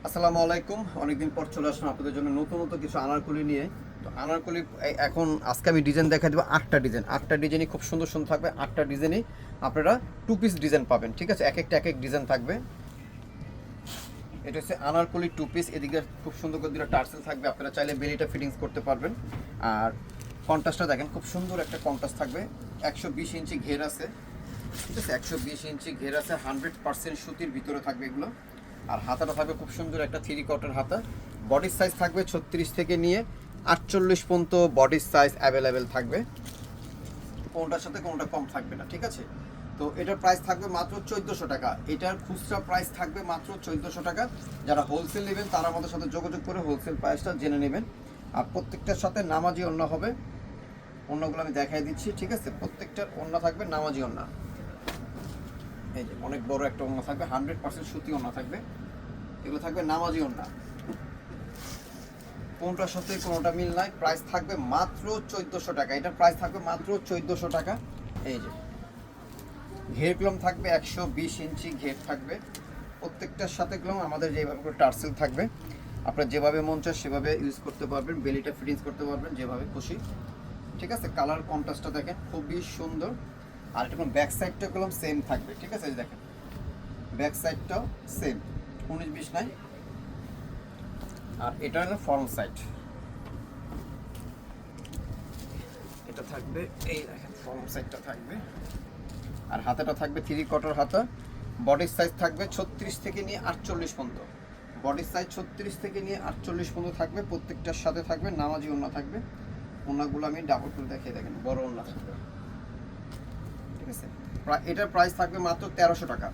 আসসালামু আলাইকুম। অনেকদিন পর চলে আসলাম আপনাদের জন্য নতুন কিছু আনারকলি নিয়ে। তো আনারকলি এখন আজকে আমি ডিজাইন দেখা দেবো 8টা ডিজাইন। 8টা ডিজাইনই খুব সুন্দর সুন্দর থাকবে। 8টা ডিজাইনই আপনারা 2 পিস ডিজাইন পাবেন, ঠিক আছে? এক একটা এক এক ডিজাইন থাকবে। এটা হচ্ছে আনারকলি 2 পিস। এদিকে খুব সুন্দর করে দুটো টার্সেল থাকবে, আপনারা চাইলে বেলিটা ফিটিংস করতে পারবেন। আর কন্ট্রাস্টটা দেখেন, খুব সুন্দর একটা কন্ট্রাস্ট থাকবে। 120 ইঞ্চি ঘের আছে, ঠিক আছে? 120 ইঞ্চি ঘের আছে, 100% সুতির ভিতরে থাকবে এগুলো। আর হাতাটা থাকবে খুব সুন্দর একটা 3/4 হাতা। বডির সাইজ থাকবে 36 থেকে নিয়ে 48 পর্যন্ত বডির সাইজ অ্যাভেলেবেল থাকবে, কোনটার সাথে কোনটা কম থাকবে না, ঠিক আছে? তো এটার প্রাইস থাকবে মাত্র 1400 টাকা। এটার খুচরা প্রাইস থাকবে মাত্র 1400 টাকা। যারা হোলসেল নেবেন তারা আমাদের সাথে যোগাযোগ করে হোলসেল প্রাইসটা জেনে নেবেন। আর প্রত্যেকটার সাথে নামাজি ওড়না হবে। ওড়নাগুলো আমি দেখাই দিচ্ছি, ঠিক আছে? প্রত্যেকটার ওড়না থাকবে নামাজি ওড়না। এই যে অনেক বড় একটা ওড়না থাকবে, 100% সুতি ওড়না থাকবে। এগুলো থাকবে নামাজি ওড়না। কোনটার সাথে কোনোটা মিল নাই। প্রাইস থাকবে মাত্র 1400 টাকা। এটার প্রাইস থাকবে মাত্র 1400 টাকা। এই যে ঘের কলম থাকবে 120 ইঞ্চি ঘের থাকবে। প্রত্যেকটার সাথে কলম আমাদের যেভাবে করে টার্সেল থাকবে, আপনারা যেভাবে মন চায় সেভাবে ইউজ করতে পারবেন, বেলিটা ফিটিংস করতে পারবেন যেভাবে খুশি, ঠিক আছে? কালার কন্ট্রাস্টটা দেখেন খুবই সুন্দর। আর এটা কোনো ব্যাক সাইডটা কলম সেম থাকবে, ঠিক আছে? এই দেখেন ব্যাক সাইডটাও সেম, 19-20 নাই। আর এটা হলো ফ্রন্ট সাইড, এটা থাকবে। এই দেখেন ফ্রন্ট সাইডটা থাকবে। আর হাতাটা থাকবে 3/4 হাতা। বডির সাইজ থাকবে 36 থেকে নিয়ে 48 পর্যন্ত। বডির সাইজ 36 থেকে নিয়ে 48 পর্যন্ত থাকবে। প্রত্যেকটার সাথে থাকবে নামাজি ওড়না থাকবে। ওড়নাগুলো আমি ডাবল করে দেখিয়ে দেখেন, বড় ওড়না থাকবে, ঠিক আছে? এটার প্রাইস থাকবে মাত্র 1300 টাকা।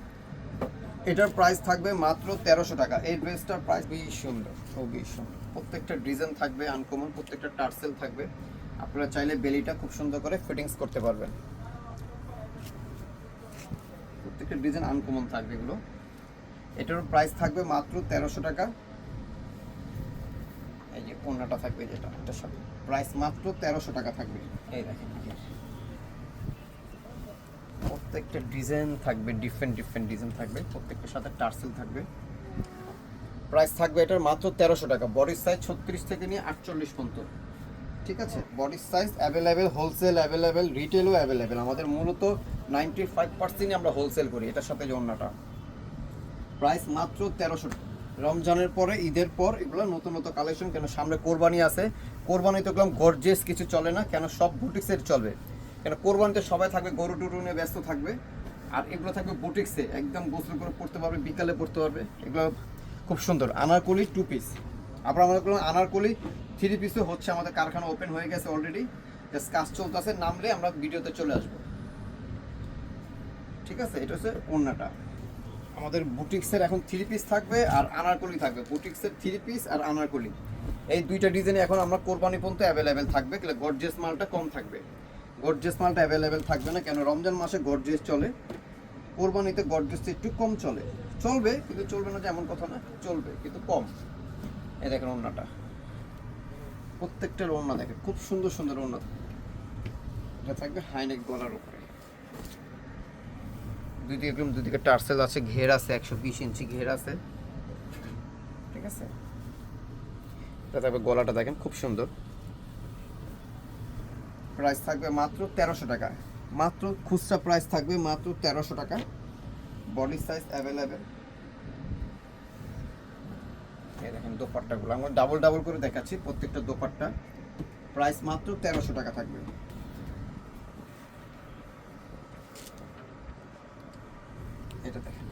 এটার প্রাইস থাকবে মাত্র 1300 টাকা। এই ড্রেসটার প্রাইস খুবই সুন্দর, খুবই সুন্দর। প্রত্যেকটা ডিজাইন থাকবে আনকমন, প্রত্যেকটা টার্সেল থাকবে। আপনারা চাইলে বেলিটা খুব সুন্দর করে ফিটিংস করতে পারবেন। প্রত্যেকটা ডিজাইন আনকমন থাকবে এগুলো। এটার প্রাইস থাকবে মাত্র 1300 টাকা। এই যে ওড়নাটা থাকবে, যেটা এটার সাথে প্রাইস মাত্র 1300 টাকা থাকবে। এই দেখেন প্রত্যেকটা ডিজাইন থাকবে, ডিফারেন্ট ডিফারেন্ট ডিজাইন থাকবে, প্রত্যেকটার সাথে টার্সেল থাকবে। প্রাইস থাকবে এটার মাত্র 1300 টাকা। বডির সাইজ 36 থেকে নিয়ে 48 পর্যন্ত, ঠিক আছে? বডির সাইজ অ্যাভেলেবেল, হোলসেল অ্যাভেলেবেল, রিটেলও অ্যাভেলেবেল। আমাদের মূলত 95% আমরা হোলসেল করি। এটার সাথে যে ওড়নাটা, প্রাইস মাত্র 1300 টাকা। রমজানের পরে, ঈদের পর এগুলো নতুন নতুন কালেকশন, কেন সামনে কোরবানি আছে। কোরবানিতে গেলাম গর্জিয়াস কিছু চলে না, কেন সব বুটিক্সের চলবে। কেন কোরবানিতে সবাই থাকবে গরু টুরু নিয়ে ব্যস্ত থাকবে। আর এগুলো থাকবে বুটিক্সে, একদম গোসল করে পড়তে পারবে, বিকালে পড়তে পারবে। এগুলো খুব সুন্দর আনারকলি 2 পিস। আপনার আমাদের কোনো আনারকলি 3 পিসও হচ্ছে, আমাদের কারখানা ওপেন হয়ে গেছে অলরেডি, জাস্ট কাজ চলতেছে। নামলে আমরা ভিডিওতে চলে আসবো, ঠিক আছে? এটা হচ্ছে ওড়নাটা। আমাদের বুটিক্সের এখন 3 পিস থাকবে আর আনারকলি থাকবে। বুটিক্সের 3 পিস আর আনারকলি, এই দুইটা ডিজাইনে এখন আমরা কোরবানি পর্যন্ত অ্যাভেলেবেল থাকবে। কিন্তু গর্জিয়াস মালটা কম থাকবে, গর্জিয়াস মালটা অ্যাভেলেবেল থাকবে না। কেন রমজান মাসে গর্জিয়াস চলে, কোরবানিতে গর্জিয়াস একটু কম চলে। চলবে কিন্তু চলবে না যে এমন কথা না, চলবে কিন্তু কম। এই দেখেন ওড়নাটা, প্রত্যেকটার ওড়না দেখেন খুব সুন্দর সুন্দর ওড়না। এটা থাকবে হাইনেক গলার উপরে। দুদিকে টার্সেল আছে, ঘের আছে, 120 ইঞ্চি ঘের আছে, ঠিক আছে? এটা থাকবে গলাটা দেখেন খুব সুন্দর। প্রাইস থাকবে মাত্র 1300 টাকা। মাত্র খুচরা প্রাইস থাকবে মাত্র 1300 টাকা। Body size available. এই দেখেন দোপাট্টাগুলো আমরা ডাবল ডাবল করে দেখাচ্ছি। প্রত্যেকটা দোপাট্টা প্রাইস মাত্র 1300 টাকা থাকবে। এটা দেখেন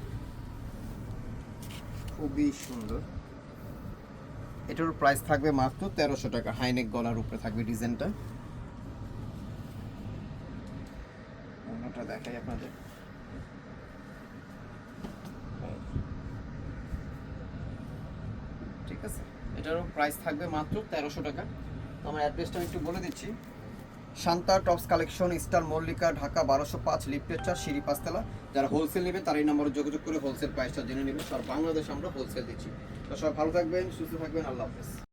খুবই সুন্দর। এটার প্রাইস থাকবে মাত্র 1300 টাকা। হাইনেক গলার উপরে থাকবে ডিজাইনটা। অন্যটা দেখাই আপনাদের, ঠিক আছে? এটারও প্রাইস থাকবে মাত্র 1300 টাকা। তো আমার অ্যাড্রেসটা আমি একটু বলে দিচ্ছি। Shanta tops collection, star Mallika, Dhaka 1205, লিফটের 4, সিঁড়ি 5 তলা। যারা হোলসেল নেবে তারা এই নম্বরে যোগাযোগ করে হোলসেল প্রাইসটা জেনে নেবে। সব বাংলাদেশ আমরা হোলসেল দিচ্ছি। তো সব ভালো থাকবেন, সুস্থ থাকবেন, আল্লাহ হাফেজ।